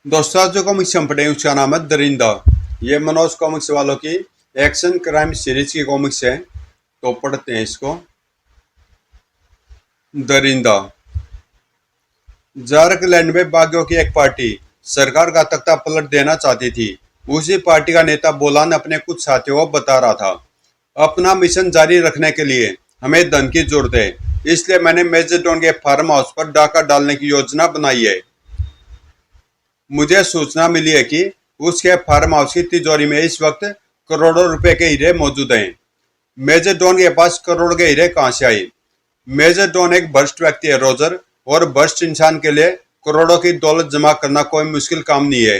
दोस्तों आज जो कॉमिक्स हम पढ़े उसका नाम है दरिंदा। ये मनोज कॉमिक्स वालों की एक्शन क्राइम सीरीज की कॉमिक्स है। तो पढ़ते हैं इसको। दरिंदा। झारखंड में बागियों की एक पार्टी सरकार का तख्ता पलट देना चाहती थी। उसी पार्टी का नेता बोलान अपने कुछ साथियों को बता रहा था, अपना मिशन जारी रखने के लिए हमें धन की जरूरत है, इसलिए मैंने मेजरटोन के फार्म हाउस पर डाका डालने की योजना बनाई है। मुझे सूचना मिली है कि उसके फार्म हाउस की तिजोरी में इस वक्त करोड़ों रुपए के हीरे मौजूद हैं। मेजर डॉन के पास करोड़ के हीरे कहां से आए? मेजर डॉन एक भ्रष्ट व्यक्ति है रोजर, और भ्रष्ट इंसान के लिए करोड़ों की दौलत जमा करना कोई मुश्किल काम नहीं है।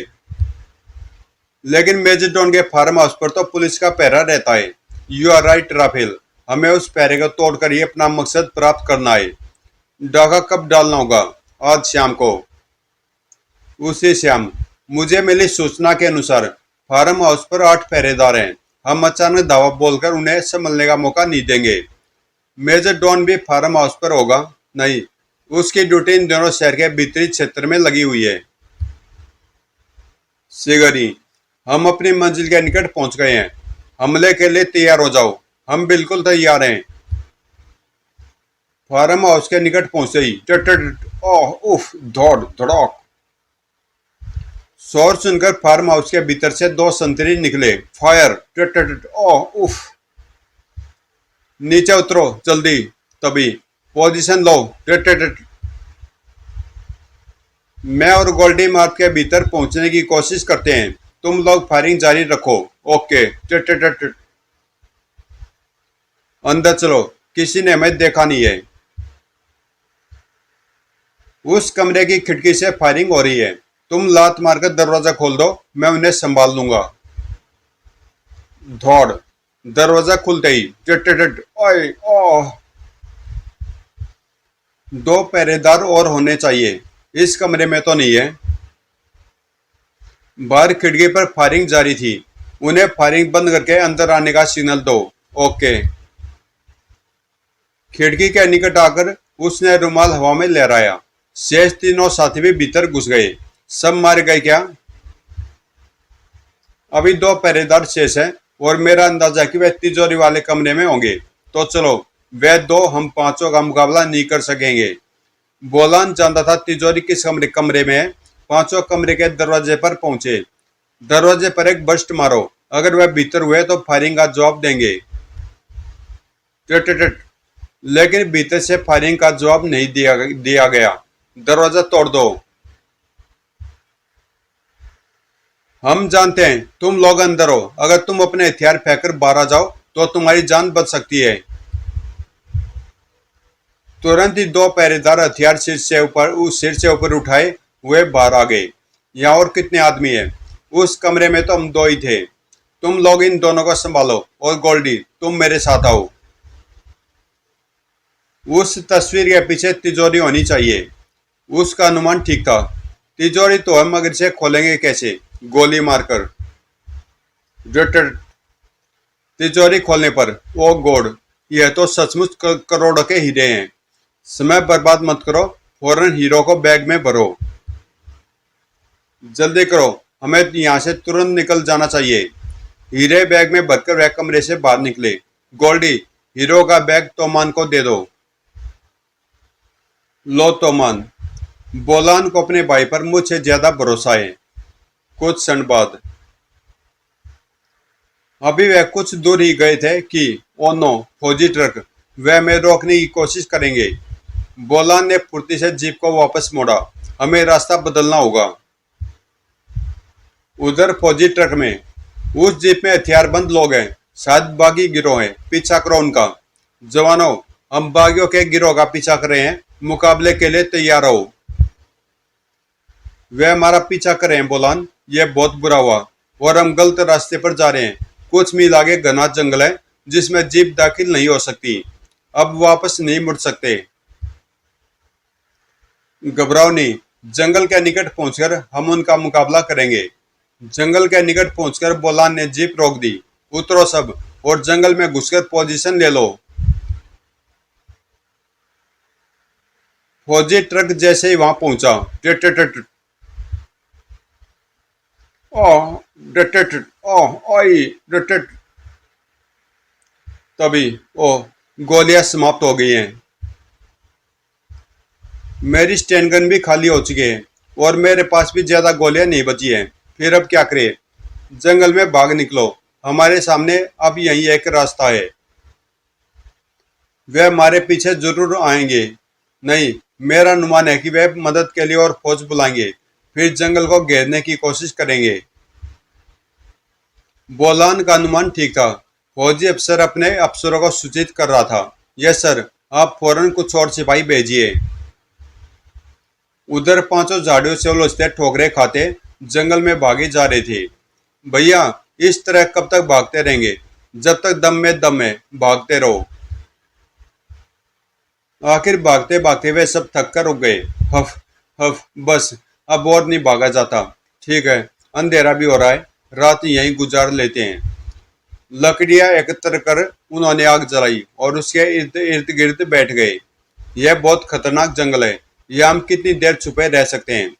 लेकिन मेजर डॉन के फार्म हाउस पर तो पुलिस का पहरा रहता है। यू आर राइट राफेल, हमें उस पहरे को तोड़कर ही अपना मकसद प्राप्त करना है। डाका कब डालना होगा? आज शाम को। उसी शाम मुझे मिली सूचना के अनुसार फार्म हाउस पर 8 पहरेदार हैं। हम अचानक दावा बोलकर उन्हें संभलने का मौका नहीं देंगे। मेजर डॉन भी फार्म हाउस पर होगा? नहीं, उसकी ड्यूटी इन दोनों शहर के भीतरी क्षेत्र में लगी हुई है। सिगरी, हम अपनी मंजिल के निकट पहुंच गए हैं। हमले के लिए तैयार हो जाओ। हम बिल्कुल तैयार हैं। फार्म हाउस के निकट पहुंचे ही टट टट ओह उफ दौड़ धड़ाक शोर सुनकर फार्म हाउस के भीतर से 2 संतरी निकले। फायर टट टट ओह उफ। नीचे उतरो जल्दी। तभी पोजीशन लो। टट टट। मैं और गोल्डी मार्ग के भीतर पहुंचने की कोशिश करते हैं, तुम लोग फायरिंग जारी रखो। ओके। टट टट टट। अंदर चलो, किसी ने हमें देखा नहीं है। उस कमरे की खिड़की से फायरिंग हो रही है। तुम लात मारकर दरवाजा खोल दो, मैं उन्हें संभाल लूंगा। दौड़। दरवाजा खुलते ही टट टट ओए ओह। 2 पहरेदार और होने चाहिए, इस कमरे में तो नहीं है। बाहर खिड़की पर फायरिंग जारी थी। उन्हें फायरिंग बंद करके अंदर आने का सिग्नल दो। ओके। खिड़की के निकट आकर उसने रुमाल हवा में लहराया। शेष तीनों साथी भी भीतर घुस गए। सब मारे गए क्या? अभी 2 पहरेदार शेष हैं, और मेरा अंदाजा है कि वे तिजोरी वाले कमरे में होंगे। तो चलो, वे 2 हम 5 का मुकाबला नहीं कर सकेंगे। बोलान जानता था तिजोरी किस कमरे में है। 5 कमरे के दरवाजे पर पहुंचे। दरवाजे पर एक बस्ट मारो, अगर वह भीतर हुए तो फायरिंग का जवाब देंगे। टट टट। लेकिन भीतर से फायरिंग का जवाब नहीं दिया गया। दरवाजा तोड़ दो। हम जानते हैं तुम लोग अंदर हो। अगर तुम अपने हथियार फेंककर बाहर आ जाओ तो तुम्हारी जान बच सकती है। तुरंत ही 2 पहरेदार हथियार सिर से ऊपर उठाए हुए बाहर आ गए। यहाँ और कितने आदमी हैं? उस कमरे में तो हम 2 ही थे। तुम लोग इन दोनों को संभालो, और गोल्डी तुम मेरे साथ आओ। उस तस्वीर के पीछे तिजोरी होनी चाहिए। उसका अनुमान ठीक था। तिजोरी तो हम मगर इसे खोलेंगे कैसे? गोली मारकर। रट। तिजोरी खोलने पर ओ गॉड, यह तो सचमुच करोड़ों के हीरे हैं। समय बर्बाद मत करो, फौरन हीरो को बैग में भरो। जल्दी करो, हमें यहाँ से तुरंत निकल जाना चाहिए। हीरे बैग में भरकर वह कमरे से बाहर निकले। गोल्डी, हीरो का बैग तोमान को दे दो। लो तोमान। बोलान को अपने भाई पर मुझसे ज्यादा भरोसा है। कुछ क्षण बाद अभी वह कुछ दूर ही गए थे कि ओ नो, फौजी ट्रक। वह हमें रोकने की कोशिश करेंगे। बोलान ने फुर्ती से जीप को वापस मोड़ा। हमें रास्ता बदलना होगा। उधर फौजी ट्रक में उस जीप में हथियारबंद लोग हैं, शायद बागी गिरोह है। पीछा करो उनका। जवानों, हम बागियों के गिरोह का पीछा कर रहे हैं, मुकाबले के लिए तैयार रहो। वे हमारा पीछा कर रहे हैं बोलान, यह बहुत बुरा हुआ, और हम गलत रास्ते पर जा रहे हैं। कुछ मील आगे घना जंगल है जिसमें जीप दाखिल नहीं हो सकती। अब वापस नहीं मुड़ सकते। घबराओ नहीं, जंगल के निकट पहुंचकर हम उनका मुकाबला करेंगे। जंगल के निकट पहुंचकर बोलान ने जीप रोक दी। उतरो सब, और जंगल में घुसकर पोजीशन ले लो। फौजी ट्रक जैसे ही वहां पहुंचा, टिट टिट टिट, ओह डटेट ओह आई डटेट। तभी ओह गोलियां समाप्त हो गई हैं। मेरी स्टैंड गन भी खाली हो चुकी है और मेरे पास भी ज्यादा गोलियां नहीं बची हैं। फिर अब क्या करें? जंगल में भाग निकलो। हमारे सामने अब यही एक रास्ता है। वे हमारे पीछे जरूर आएंगे। नहीं, मेरा अनुमान है कि वे मदद के लिए और फौज बुलाएंगे, फिर जंगल को घेरने की कोशिश करेंगे। बोलान का अनुमान ठीक था। फौजी अफसर अपने अफसरों को सूचित कर रहा था। यस सर, आप फौरन कुछ और सिपाही भेजिए। उधर पांचों झाड़ियों से उलझते ठोकरे खाते जंगल में भागे जा रहे थे। भैया, इस तरह कब तक भागते रहेंगे? जब तक दम में दम है भागते रहो। आखिर भागते भागते वे सब थक कर रुक गए। हफ हफ, बस अब और नहीं भागा जाता। ठीक है, अंधेरा भी हो रहा है, रात यहीं गुजार लेते हैं। लकड़ियां एकत्र कर उन्होंने आग जलाई और उसके इर्द इर्द गिर्द बैठ गए। यह बहुत खतरनाक जंगल है। यह हम कितनी देर छुपे रह सकते हैं?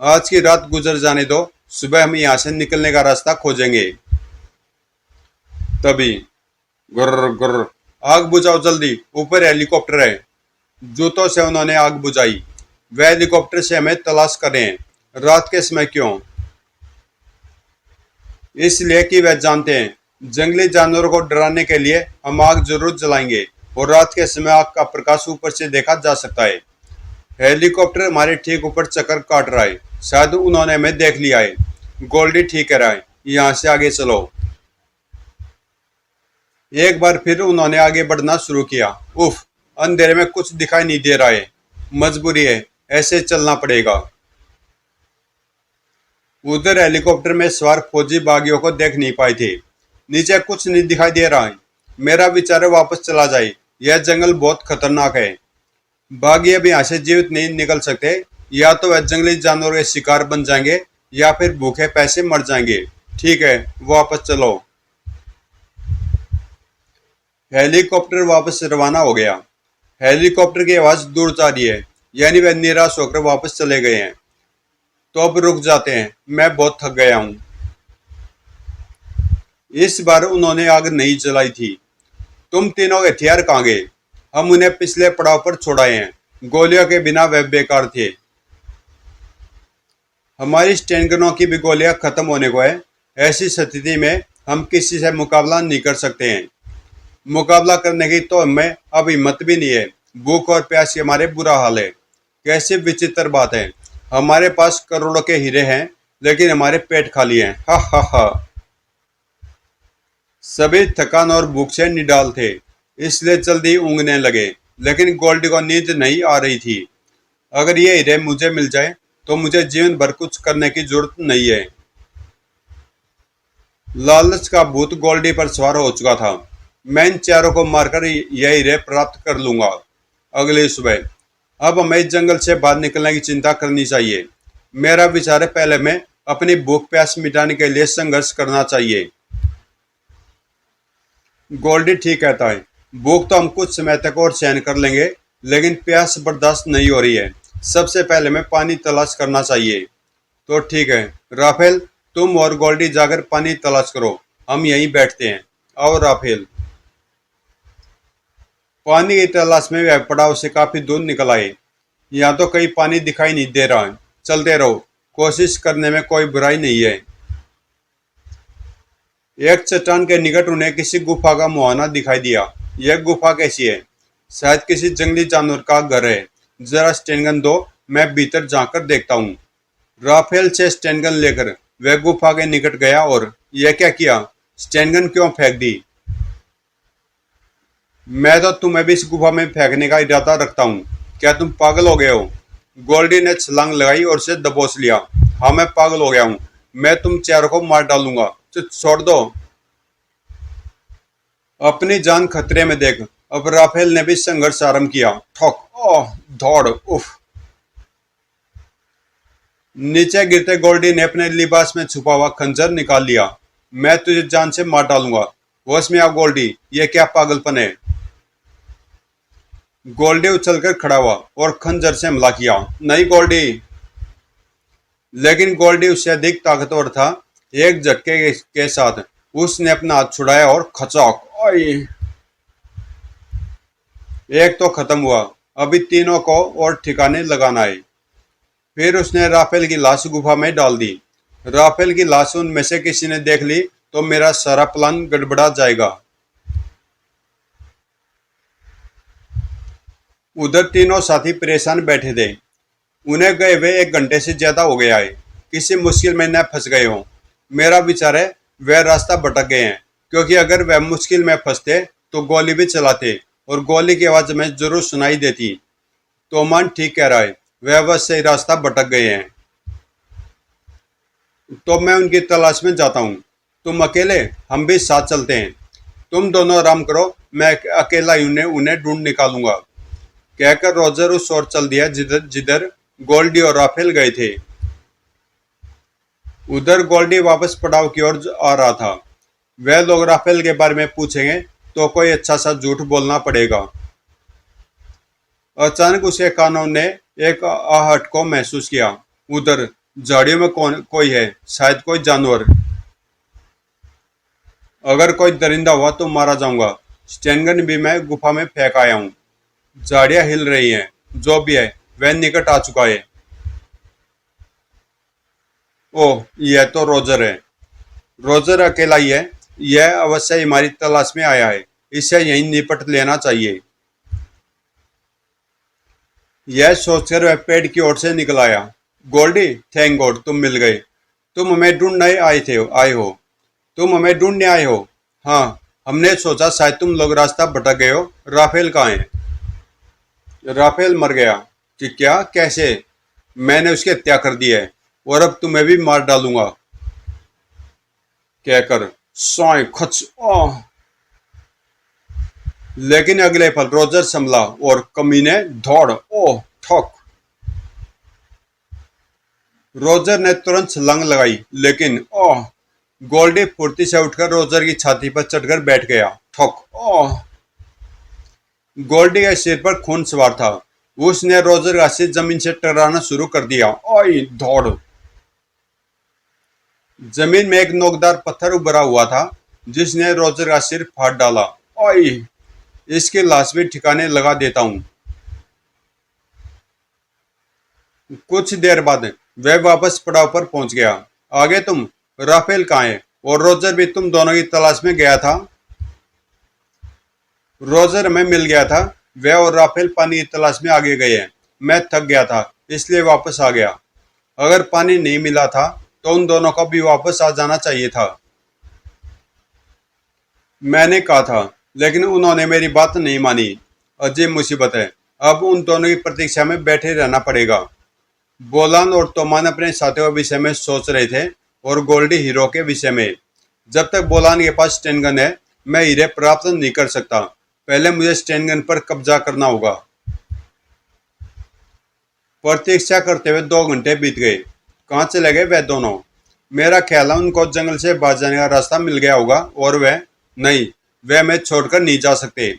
आज की रात गुजर जाने दो, सुबह हम यहाँ से निकलने का रास्ता खोजेंगे। तभी गुर्र गुर्र, आग बुझाओ जल्दी, ऊपर हेलीकॉप्टर है। जूतों से उन्होंने आग बुझाई। वह हेलीकॉप्टर से हमें तलाश कर रहे हैं। रात के समय क्यों? इसलिए कि वह जानते हैं जंगली जानवरों को डराने के लिए हम आग जरूर जलाएंगे और रात के समय आग का प्रकाश ऊपर से देखा जा सकता है। हेलीकॉप्टर हमारे ठीक ऊपर चक्कर काट रहा है। शायद उन्होंने हमें देख लिया है। गोल्डी ठीक कह रहा है, यहाँ से आगे चलो। एक बार फिर उन्होंने आगे बढ़ना शुरू किया। उफ, अंधेरे में कुछ दिखाई नहीं दे रहा है। मजबूरी है, ऐसे चलना पड़ेगा। उधर हेलीकॉप्टर में सवार फौजी बागियों को देख नहीं पाए थे। नीचे कुछ नहीं दिखाई दे रहा है। मेरा विचार है वापस चला जाए। यह जंगल बहुत खतरनाक है। बागी अब यहाँ से जीवित नहीं निकल सकते। या तो वह जंगली जानवरों के शिकार बन जाएंगे या फिर भूखे पैसे मर जाएंगे। ठीक है, वापस चलो। हेलीकॉप्टर वापस रवाना हो गया। हेलीकॉप्टर की आवाज दूर जा रही है, यानी वह निराश होकर वापस चले गए हैं। तो अब रुक जाते हैं, मैं बहुत थक गया हूं। इस बार उन्होंने आग नहीं जलाई थी। तुम तीनों के हथियार कहाँ गए? हम उन्हें पिछले पड़ाव पर छोड़ाए हैं। गोलियों के बिना वे बेकार थे। हमारी स्टैंड गनों की भी गोलियां खत्म होने को है। ऐसी स्थिति में हम किसी से मुकाबला नहीं कर सकते हैं। मुकाबला करने की तो हमें अब हिम्मत भी नहीं है। भूख और प्यास के हमारे बुरा हाल है। कैसी विचित्र बात है, हमारे पास करोड़ों के हीरे हैं लेकिन हमारे पेट खाली हैं। हा हा हा। सभी थकान और भूख से निडाल थे, इसलिए जल्दी ऊँघने लगे। लेकिन गोल्डी को नींद नहीं आ रही थी। अगर ये हीरे मुझे मिल जाए तो मुझे जीवन भर कुछ करने की जरूरत नहीं है। लालच का भूत गोल्डी पर सवार हो चुका था। मैं इन चारों को मारकर यह हीरे प्राप्त कर लूंगा। अगली सुबह अब हमें इस जंगल से बाहर निकलने की चिंता करनी चाहिए। मेरा विचार है पहले मैं अपनी भूख प्यास मिटाने के लिए संघर्ष करना चाहिए। गोल्डी ठीक कहता है। भूख तो हम कुछ समय तक और सहन कर लेंगे, लेकिन प्यास बर्दाश्त नहीं हो रही है। सबसे पहले मैं पानी तलाश करना चाहिए। तो ठीक है राफेल, तुम और गोल्डी जाकर पानी तलाश करो, हम यहीं बैठते हैं। आओ राफेल। पानी की तलाश में वह पड़ाव से काफी दूर निकल आए। यहाँ तो कहीं पानी दिखाई नहीं दे रहा है। चलते रहो, कोशिश करने में कोई बुराई नहीं है। एक चट्टान के निकट उन्हें किसी गुफा का मुहाना दिखाई दिया। यह गुफा कैसी है? शायद किसी जंगली जानवर का घर है। जरा स्टेनगन दो, मैं भीतर जाकर देखता हूँ। राफेल से स्टेनगन लेकर वह गुफा के निकट गया। और यह क्या किया? स्टेनगन क्यों फेंक दी? मैं तो तुम्हें भी इस गुफा में फेंकने का इरादा रखता हूँ। क्या तुम पागल हो गए हो? गोल्डी ने छलांग लगाई और उसे दबोच लिया। हाँ, मैं पागल हो गया हूँ। मैं तुम चारों को मार डालूंगा। छोड़ दो। अपनी जान खतरे में देख अब राफेल ने भी संघर्ष आरंभ किया। ठोक, ओह, दौड़, उफ। नीचे गिरते गोल्डी ने अपने लिबास में छुपा हुआ खंजर निकाल लिया। मैं तुझे जान से मार डालूंगा। होश में आ गोल्डी, ये क्या पागलपन है? गोल्डी उछलकर खड़ा हुआ और खंजर से हमला किया। नहीं गोल्डी। लेकिन गोल्डी उससे अधिक ताकतवर था। एक झटके के साथ उसने अपना हाथ छुड़ाया और खचाक, आई। एक तो खत्म हुआ, अभी तीनों को और ठिकाने लगाना है। फिर उसने राफेल की लाश गुफा में डाल दी। राफेल की लाश उनमें से किसी ने देख ली तो मेरा सारा प्लान गड़बड़ा जाएगा। उधर तीनों साथी परेशान बैठे थे। उन्हें गए हुए 1 घंटे से ज्यादा हो गया है। किसी मुश्किल में न फंस गए हों। मेरा विचार है वह रास्ता भटक गए हैं, क्योंकि अगर वह मुश्किल में फंसते तो गोली भी चलाते और गोली की आवाज में जरूर सुनाई देती। तोमान ठीक कह रहा है, वह बस सही रास्ता भटक गए हैं। तो मैं उनकी तलाश में जाता हूँ। तुम अकेले, हम भी साथ चलते हैं। तुम दोनों आराम करो, मैं अकेला ही उन्हें उन्हें ढूंढ निकालूंगा। कहकर रोजर उस ओर चल दिया जिधर जिधर गोल्डी और राफेल गए थे। उधर गोल्डी वापस पड़ाव की ओर आ रहा था। वह लोग राफेल के बारे में पूछेंगे तो कोई अच्छा सा झूठ बोलना पड़ेगा। अचानक उसके कानों ने एक आहट को महसूस किया। उधर झाड़ियों में कोई है, शायद कोई जानवर। अगर कोई दरिंदा हुआ तो मारा जाऊंगा। स्टेनगन भी मैं गुफा में फेंक आया हूँ। झाड़ियां हिल रही हैं। जो भी है वह निकट आ चुका है। ओह, यह तो रोजर है। रोजर अकेला ही है। यह अवश्य हमारी तलाश में आया है। इसे यहीं निपट लेना चाहिए। यह सोचकर वह पेड़ की ओर से निकल आया। गोल्डी, थैंक गॉड तुम मिल गए। तुम हमें ढूंढने आए हो। तुम हमें ढूंढने आए हो। हाँ, हमने सोचा शायद तुम लोग रास्ता भटक गए हो। राफेल कहाँ है? राफेल मर गया। कि क्या? कैसे? मैंने उसकी हत्या कर दी है और अब तुम्हें भी मार डालूंगा। कहकर साय खच आह। लेकिन अगले पल रोजर संभला और कमीने दौड़, ओह ठोक। रोजर ने तुरंत छलांग लगाई, लेकिन ओह, गोल्डी फुर्ती से उठकर रोजर की छाती पर चढ़कर बैठ गया। ठोक, ओह। गोल्डी के सिर पर खून सवार था। उसने रोजर का सिर जमीन से टकराना शुरू कर दिया। ओए दौड़। जमीन में एक नोकदार पत्थर उभरा हुआ था जिसने रोजर का सिर फाड़ डाला। ओए, इसकी लाश भी ठिकाने लगा देता हूं। कुछ देर बाद वह वापस पड़ाव पर पहुंच गया। आगे तुम? राफेल कहाँ है? और रोजर भी तुम दोनों की तलाश में गया था। रोजर हमें मिल गया था। वह और राफेल पानी की तलाश में आगे गए हैं। मैं थक गया था इसलिए वापस आ गया। अगर पानी नहीं मिला था तो उन दोनों को भी वापस आ जाना चाहिए था। मैंने कहा था, लेकिन उन्होंने मेरी बात नहीं मानी। अजीब मुसीबत है। अब उन दोनों की प्रतीक्षा में बैठे रहना पड़ेगा। बोलान और तोमान अपने साथियों के विषय में सोच रहे थे और गोल्डी हीरो के विषय में। जब तक बोलान के पास स्टेनगन है, मैं हीरे प्राप्त नहीं कर सकता। पहले मुझे स्टेनगन पर कब्जा करना होगा। प्रतीक्षा करते हुए 2 घंटे बीत गए। कहाँ चले गए वह दोनों? मेरा ख्याल है उनको जंगल से बाहर जाने का रास्ता मिल गया होगा और वह नहीं, वह हमें छोड़कर नहीं जा सकते।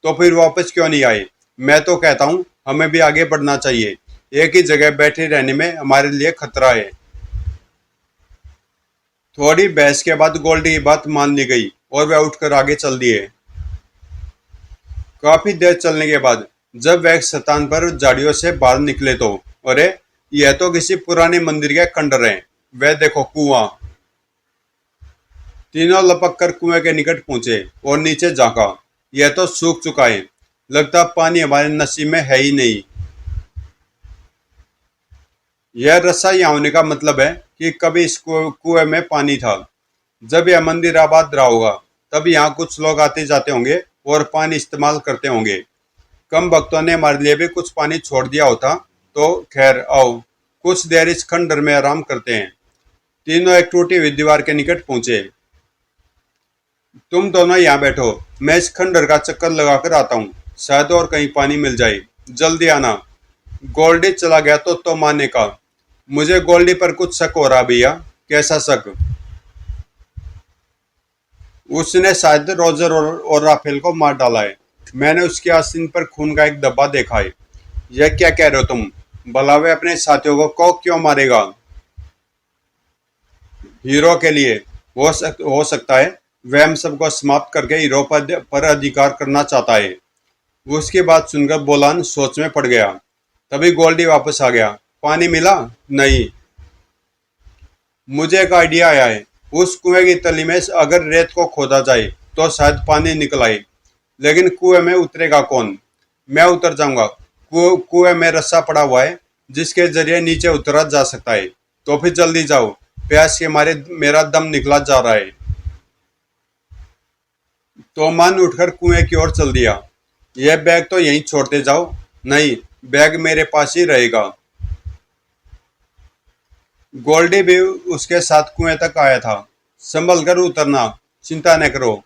तो फिर वापस क्यों नहीं आए? मैं तो कहता हूँ हमें भी आगे बढ़ना चाहिए। एक ही जगह बैठे रहने में हमारे लिए खतरा है। थोड़ी बहस के बाद गोल्डी की बात मान ली गई और वह उठकर आगे चल दिए। काफी देर चलने के बाद जब वह एक स्थान पर झाड़ियों से बाहर निकले तो अरे, यह तो किसी पुराने मंदिर के खंडर हैं। वह देखो कुआं। तीनों लपक कर कुएं के निकट पहुंचे और नीचे झांका। यह तो सूख चुका है। लगता पानी हमारे नसीब में है ही नहीं। यह रस्सा यहाँ होने का मतलब है कि कभी इस कुएं में पानी था। जब यह मंदिर आबाद रहा होगा तब यहाँ कुछ लोग आते जाते होंगे और पानी इस्तेमाल करते होंगे। कम भक्तों ने हमारे लिए भी कुछ पानी छोड़ दिया होता। तो खैर, आओ कुछ देर इस खंडर में आराम करते हैं। तीनों एक टूटी हुई दीवार के निकट पहुंचे। तुम दोनों यहाँ बैठो, मैं इस खंडर का चक्कर लगाकर आता हूँ। शायद और कहीं पानी मिल जाए। जल्दी आना। गोल्डी चला गया तो माने का, मुझे गोल्डी पर कुछ शक हो रहा भैया। कैसा शक? उसने शायद रोजर और राफेल को मार डाला है। मैंने उसके आस्तीन पर खून का एक धब्बा देखा है। यह क्या कह रहे हो तुम? भला वे अपने साथियों को क्यों मारेगा? हीरो के लिए हो सकता है वह हम सबको समाप्त करके हीरो पर अधिकार करना चाहता है। उसकी बात सुनकर बोलान सोच में पड़ गया। तभी गोल्डी वापस आ गया। पानी मिला? नहीं। मुझे एक आइडिया आया है। उस कुएं की तली में अगर रेत को खोदा जाए तो शायद पानी निकल आए। लेकिन कुएं में उतरेगा कौन? मैं उतर जाऊंगा। कुएं में रस्सा पड़ा हुआ है जिसके जरिए नीचे उतरा जा सकता है। तो फिर जल्दी जाओ, प्यास के मारे मेरा दम निकला जा रहा है। तोमान उठकर कुएं की ओर चल दिया। यह बैग तो यहीं छोड़ते जाओ। नहीं, बैग मेरे पास ही रहेगा। गोल्डी भी उसके साथ कुएं तक आया था। संभल कर उतरना, चिंता न करो।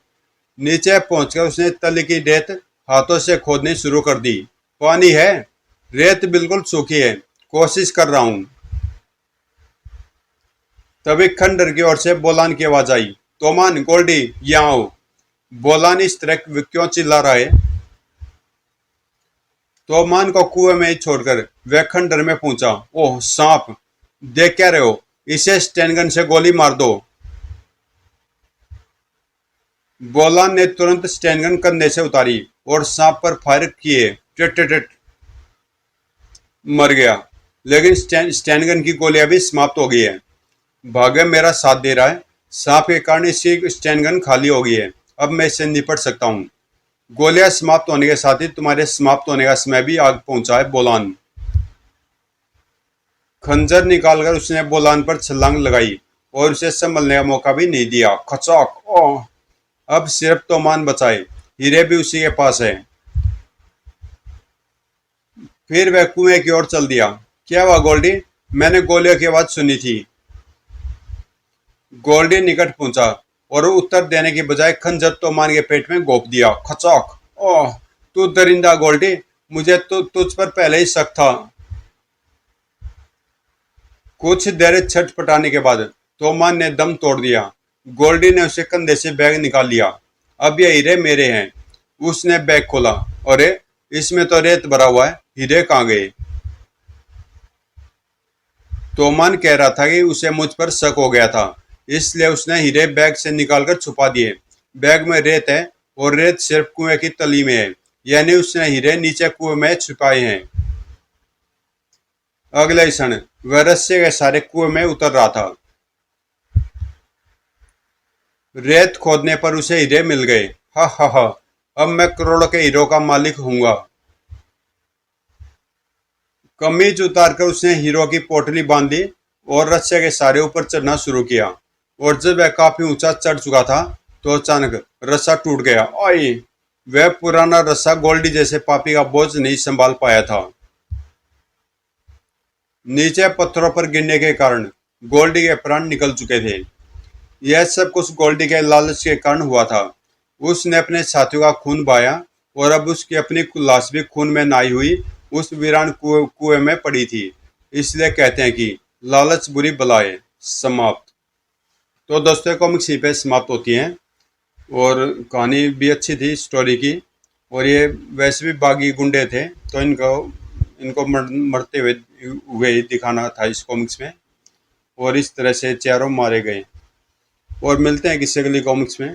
नीचे पहुंचकर उसने तली की रेत हाथों से खोदनी शुरू कर दी। पानी है? रेत बिल्कुल सूखी है, कोशिश कर रहा हूं। तभी खंडर की ओर से बोलान की आवाज आई। तोमान, गोल्डी, यहाँ आओ। बोलान इस तरह क्यों चिल्ला रहा है? तोमान को कुएं में ही छोड़कर वह खंडर में पहुंचा। ओह सांप! देख क्या रहे हो? इसे स्टैनगन से गोली मार दो। बोलान ने तुरंत स्टैनगन कंधे से उतारी और सांप पर फायर किए। टिट टिट टिट, मर गया। लेकिन स्टैनगन की गोलियां भी समाप्त हो गई है। भाग्य मेरा साथ दे रहा है। सांप के कारण इसकी स्टैनगन खाली हो गई है। अब मैं इससे निपट सकता हूँ। गोलियां समाप्त होने के साथ ही तुम्हारे समाप्त होने का समय भी आग पहुंचा है बोलान। खंजर निकालकर उसने बोलान पर छलांग लगाई और उसे संभलने का मौका भी नहीं दिया। खचौक! ओह! अब सिर्फ तोमान बचाए। हीरे भी उसी के पास है। फिर वह कुएं की ओर चल दिया। क्या हुआ गोल्डी? मैंने गोलियों की आवाज सुनी थी। गोल्डी निकट पहुंचा और उत्तर देने की बजाय खंजर तोमान के पेट में घोंप दिया। खचौक! ओह! तू दरिंदा गोल्डी, मुझे तो तुझ पर पहले ही शक था। कुछ देर छटपटाने के बाद तोमान ने दम तोड़ दिया। गोल्डी ने उसे कंधे से बैग निकाल लिया। अब ये हीरे मेरे हैं। उसने बैग खोला। अरे, इसमें तो रेत भरा हुआ है। हीरे कहाँ गए? तोमान कह रहा था कि उसे मुझ पर शक हो गया था, इसलिए उसने हीरे बैग से निकालकर छुपा दिए। बैग में रेत है और रेत सिर्फ कुएं की तली में है, यानी उसने हीरे नीचे कुएं में छुपाए हैं। अगले ही क्षण वह रस्से के सारे कुएं में उतर रहा था। रेत खोदने पर उसे हीरे मिल गए। हा हा हा! अब मैं करोड़ों के हीरो का मालिक हूंगा। कमीज उतारकर उसने हीरो की पोटली बांध ली और रस्से के सारे ऊपर चढ़ना शुरू किया। और जब वह काफी ऊंचा चढ़ चुका था तो अचानक रस्सा टूट गया। आई! वह पुराना रस्सा गोल्डी जैसे पापी का बोझ नहीं संभाल पाया था। नीचे पत्थरों पर गिरने के कारण गोल्डी के प्राण निकल चुके थे। यह सब कुछ गोल्डी के लालच के कारण हुआ था। उसने अपने साथियों का खून बहाया और अब उसकी अपनी लाश भी खून में नहाई हुई उस वीरान कुएं में पड़ी थी। इसलिए कहते हैं कि लालच बुरी बला है। समाप्त। तो दोस्तों, कॉमिक्स यहीं पे समाप्त होती हैं और कहानी भी अच्छी थी स्टोरी की। और ये वैसे भी बागी गुंडे थे, तो इनको मरते हुए ही दिखाना था इस कॉमिक्स में। और इस तरह से चारों मारे गए। और मिलते हैं किसी अगली कॉमिक्स में।